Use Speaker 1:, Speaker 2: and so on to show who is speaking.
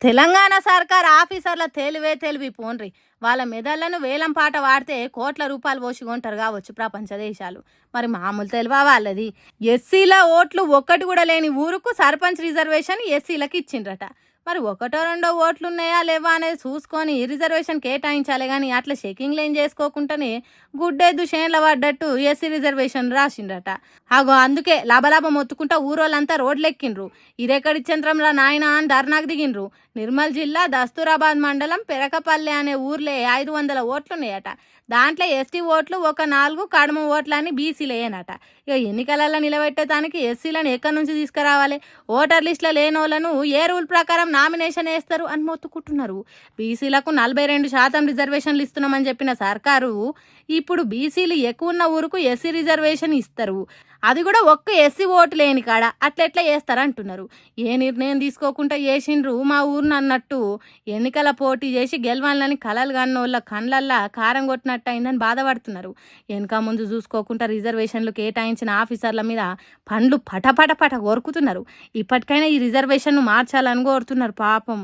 Speaker 1: తెలంగాణ సర్కార్ ఆఫీసర్ల తెలివి పోన్రి. వాళ్ళ మెదళ్లను వేలం పాట వాడితే కోట్ల రూపాయలు పోసి కొంటారు కావచ్చు ప్రపంచ దేశాలు. మరి మామూలు తెలివా వాళ్ళది? ఎస్సీల ఓట్లు ఒక్కటి కూడా లేని ఊరుకు సర్పంచ్ రిజర్వేషన్ ఎస్సీలకు ఇచ్చిండ్రట. మరి ఒకటో రెండో ఓట్లు ఉన్నాయా లేవా అనేది చూసుకొని రిజర్వేషన్ కేటాయించాలి కానీ అట్లా చెకింగ్లు ఏం చేసుకోకుండానే గుడ్డెద్దు చేన్ల పడ్డట్టు ఎస్సీ రిజర్వేషన్ రాసిండ్రట. అగో అందుకే లాభలాభం ఒత్తుకుంటా ఊరోళ్ళంతా రోడ్లెక్కిండ్రు. ఇరెక్కడి చంద్రంలో నాయన అని ధర్నాకు దిగిండ్రు. నిర్మల్ జిల్లా దస్తూరాబాద్ మండలం పెరకపల్లె అనే ఊర్లే 500 ఓట్లున్నాయట. దాంట్లో ఎస్టీ ఓట్లు ఒక 4, కడమ ఓట్లని బీసీలేయనట. ఇక ఎన్నికలలో నిలబెట్టేదానికి ఎస్సీలను ఎక్కడి నుంచి తీసుకురావాలి? ఓటర్ లిస్టులో లేనోళ్లను ఏ రూల్ ప్రకారం నామినేషన్ వేస్తారు అని మొత్తుకుంటున్నారు. బీసీలకు 42% రిజర్వేషన్లు ఇస్తున్నామని చెప్పిన సర్కారు ఇప్పుడు బీసీలు ఎక్కువ ఉన్న ఊరుకు ఎస్సీ రిజర్వేషన్ ఇస్తారు. అది కూడా ఒక్క ఎస్సీ ఓటు లేని కాడ అట్లెట్లా చేస్తారంటున్నారు. ఏ నిర్ణయం తీసుకోకుండా చేసిండ్రు మా ఊరిని అన్నట్టు ఎన్నికల పోటీ చేసి గెలవాలని కలలు కన్నోళ్ళ కండ్లల్లా కారం కొట్టినట్టు అయిందని బాధపడుతున్నారు. వెనక ముందు చూసుకోకుండా రిజర్వేషన్లు కేటాయించిన ఆఫీసర్ల మీద పండ్లు పటపట కొరుకుతున్నారు. ఇప్పటికైనా ఈ రిజర్వేషన్ను మార్చాలని కోరుతున్నారు పాపం.